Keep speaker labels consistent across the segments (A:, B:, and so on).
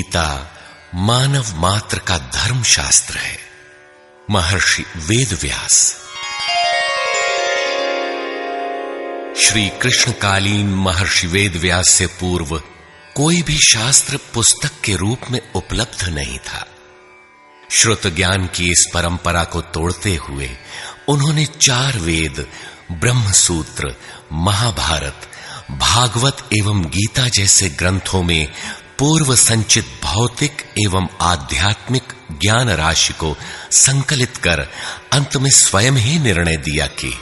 A: गीता मानव मात्र का धर्म शास्त्र है। महर्षि वेदव्यास। श्री कृष्णकालीन महर्षि वेदव्यास से पूर्व कोई भी शास्त्र पुस्तक के रूप में उपलब्ध नहीं था। श्रुत ज्ञान की इस परंपरा को तोड़ते हुए उन्होंने 4 वेद, ब्रह्मसूत्र, महाभारत, भागवत एवं गीता जैसे ग्रंथों में पूर्व संचित भौतिक एवं आध्यात्मिक ज्ञान राशि को संकलित कर अंत में स्वयं ही निर्णय दिया कि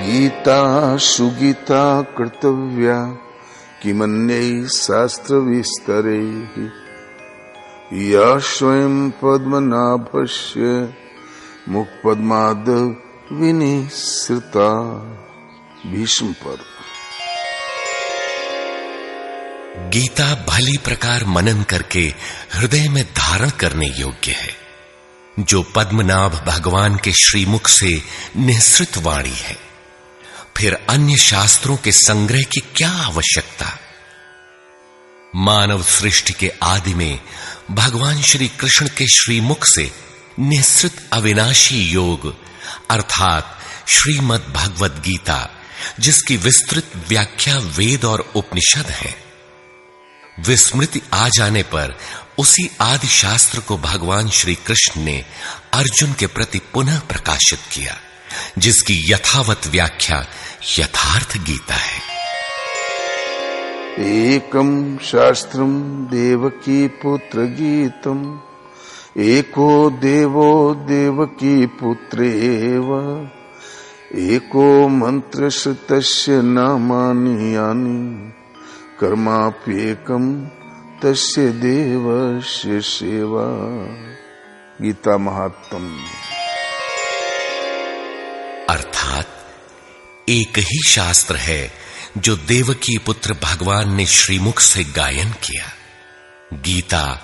B: गीता सुगीता कर्तव्या किमन्यै शास्त्र विस्तरे या स्वयं पद्मनाभस्य मुखपद्माद विनिसृता। भीष्म पर्व।
A: गीता भली प्रकार मनन करके हृदय में धारण करने योग्य है, जो पद्मनाभ भगवान के श्रीमुख से निःसृत वाणी है। फिर अन्य शास्त्रों के संग्रह की क्या आवश्यकता। मानव सृष्टि के आदि में भगवान श्री कृष्ण के श्रीमुख से निःसृत अविनाशी योग अर्थात श्रीमद् भगवद गीता, जिसकी विस्तृत व्याख्या वेद और उपनिषद है, विस्मृति आ जाने पर उसी आदि शास्त्र को भगवान श्री कृष्ण ने अर्जुन के प्रति पुनः प्रकाशित किया, जिसकी यथावत व्याख्या यथार्थ गीता है।
B: एकम शास्त्रम देवकी पुत्र गीतम एको देवो देवकी पुत्रेव एको मंत्र श्रुतस्य नामानि यानि कर्माप्येकम तस्य देवस्य सेवा। गीता महात्म्य।
A: अर्थात एक ही शास्त्र है जो देवकी पुत्र भगवान ने श्रीमुख से गायन किया। गीता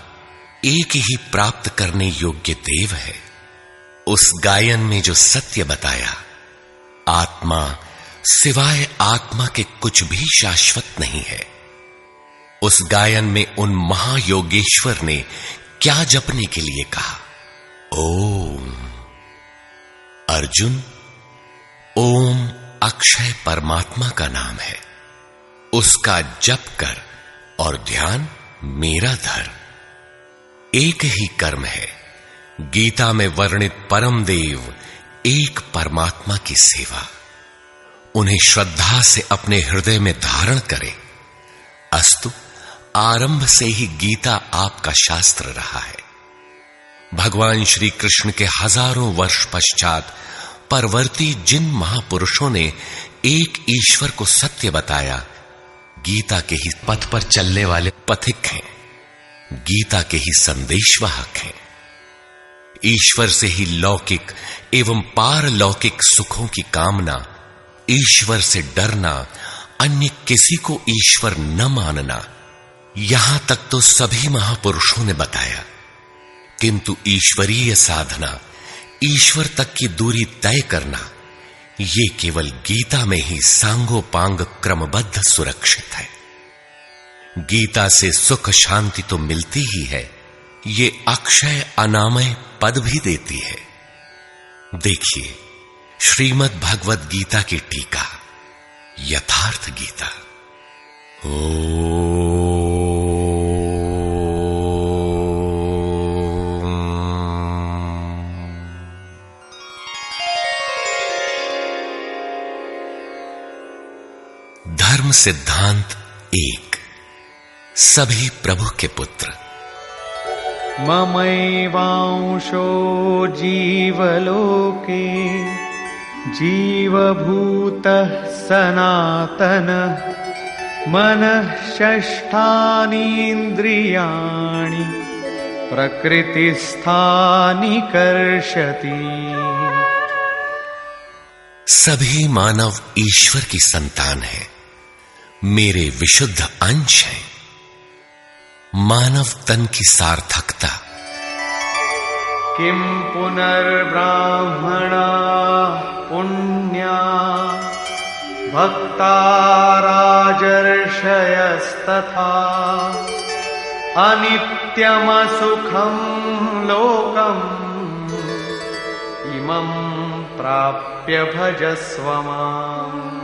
A: एक ही प्राप्त करने योग्य देव है। उस गायन में जो सत्य बताया, आत्मा सिवाय आत्मा के कुछ भी शाश्वत नहीं है। उस गायन में उन महायोगेश्वर ने क्या जपने के लिए कहा। ओम। अर्जुन, ओम अक्षय परमात्मा का नाम है, उसका जप कर और ध्यान मेरा धर। एक ही कर्म है। गीता में वर्णित परम देव एक परमात्मा की सेवा। उन्हें श्रद्धा से अपने हृदय में धारण करे। अस्तु, आरंभ से ही गीता आपका शास्त्र रहा है। भगवान श्री कृष्ण के हजारों वर्ष पश्चात परवर्ती जिन महापुरुषों ने एक ईश्वर को सत्य बताया, गीता के ही पथ पर चलने वाले पथिक हैं, गीता के ही संदेशवाहक हैं। ईश्वर से ही लौकिक एवं पारलौकिक सुखों की कामना, ईश्वर से डरना, अन्य किसी को ईश्वर न मानना, यहां तक तो सभी महापुरुषों ने बताया। किंतु ईश्वरीय साधना, ईश्वर तक की दूरी तय करना, ये केवल गीता में ही सांगोपांग क्रमबद्ध सुरक्षित है। गीता से सुख शांति तो मिलती ही है, ये अक्षय अनामय पद भी देती है। देखिए श्रीमद् भगवद गीता की टीका, यथार्थ गीता। धर्म सिद्धांत 1। सभी प्रभु के पुत्र।
C: ममैवांशो जीवलोके जीवभूतः सनातनः मनः षष्ठानीन्द्रियाणि प्रकृतिस्थानि कर्षति।
A: सभी मानव ईश्वर की संतान है, मेरे विशुद्ध अंश हैं। मानव तन की सार्थकता।
C: किम पुनर्ब्राह्मणा पुण्या भक्ता राजर्षयस्तथा अनित्यमसुखं लोकम् इमं प्राप्य भजस्व माम्।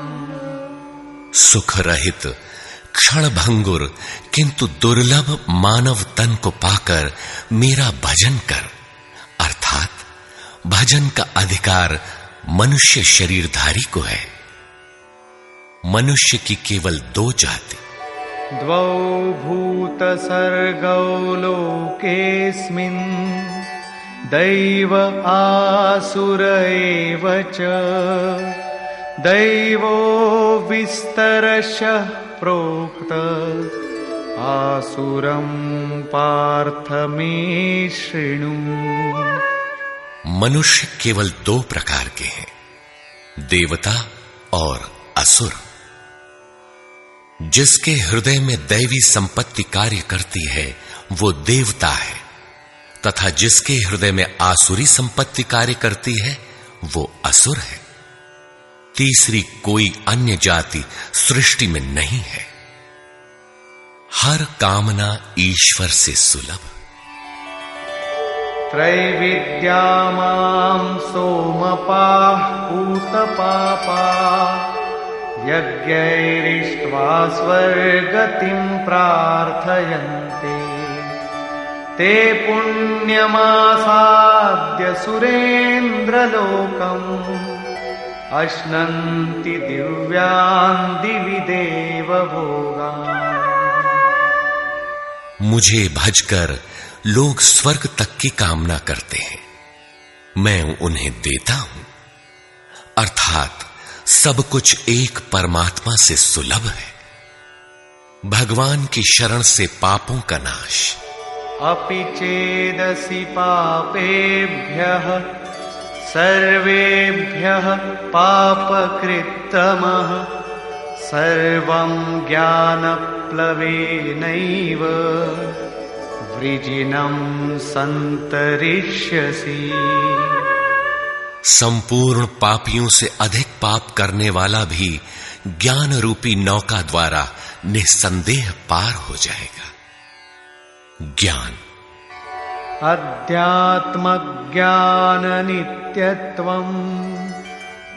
A: सुख रहित क्षण भंगुर किंतु दुर्लभ मानव तन को पाकर मेरा भजन कर, अर्थात भजन का अधिकार मनुष्य शरीरधारी को है। मनुष्य की केवल दो जाति,
C: द्वौ भूत सर्गौ लोकेस्मिन् दैव आसुर एव च। दैवो विस्तरशः प्रोक्त आसुरं पार्थ मे शृणु।
A: मनुष्य केवल दो प्रकार के हैं, देवता और असुर। जिसके हृदय में दैवी संपत्ति कार्य करती है वो देवता है, तथा जिसके हृदय में आसुरी संपत्ति कार्य करती है वो असुर है। तीसरी कोई अन्य जाति सृष्टि में नहीं है। हर कामना ईश्वर से सुलभ।
C: त्रैविद्या मां सोमपाः पूतपापाः यज्ञैरिष्ट्वा स्वर्गतिं प्रार्थयन्ते। ते पुण्यमासाद्य सुरेन्द्रलोकम् अश्नन्ति दिव्यान् दिवि देवभोगान्।
A: मुझे भजकर लोग स्वर्ग तक की कामना करते हैं, मैं उन्हें देता हूं। अर्थात सब कुछ एक परमात्मा से सुलभ है। भगवान की शरण से पापों का नाश।
C: अपि चेदसि पापेभ्यः सर्वेभ्यः पापकृत्तमः सर्वं ज्ञानप्लवेनैव वृजिनं सन्तरिष्यसि।
A: संपूर्ण पापियों से अधिक पाप करने वाला भी ज्ञान रूपी नौका द्वारा निस्संदेह पार हो जाएगा। ज्ञान
C: अध्यात्मज्ञान नित्यत्वम्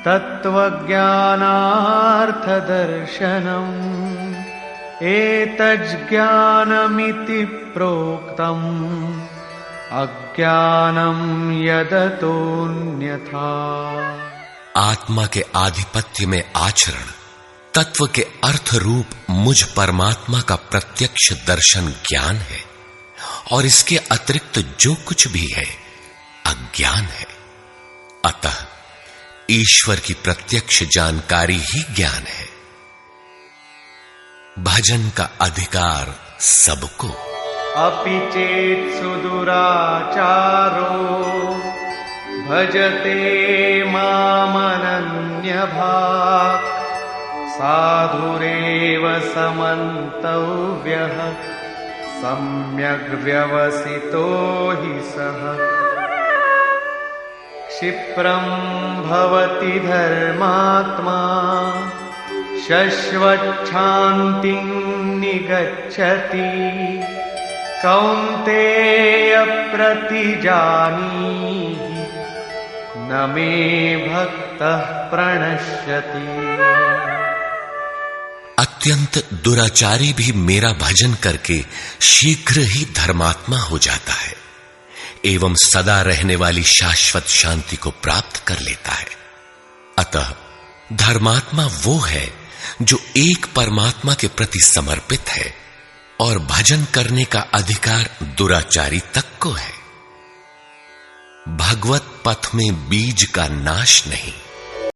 C: तत्त्वज्ञानार्थदर्शनम् एतज्ज्ञानमिति प्रोक्तम् अज्ञानं यदतोऽन्यथा।
A: आत्मा के आधिपत्य में आचरण, तत्व के अर्थ रूप मुझ परमात्मा का प्रत्यक्ष दर्शन ज्ञान है, और इसके अतिरिक्त जो कुछ भी है अज्ञान है। अतः ईश्वर की प्रत्यक्ष जानकारी ही ज्ञान है। भजन का अधिकार सबको।
C: अपि चेत् सुदुराचारो भजते मामनन्यभाक् साधुरेव समन्तव्यः सम्यग्व्यवसितो हि सः। क्षिप्रं भवति धर्मात्मा शश्वच्छान्तिं निगच्छति कौन्तेय प्रतिजानीहि न मे भक्तः प्रणश्यति।
A: अत्यंत दुराचारी भी मेरा भजन करके शीघ्र ही धर्मात्मा हो जाता है एवं सदा रहने वाली शाश्वत शांति को प्राप्त कर लेता है। अतः धर्मात्मा वो है जो एक परमात्मा के प्रति समर्पित है, और भजन करने का अधिकार दुराचारी तक को है। भगवत पथ में बीज का नाश नहीं।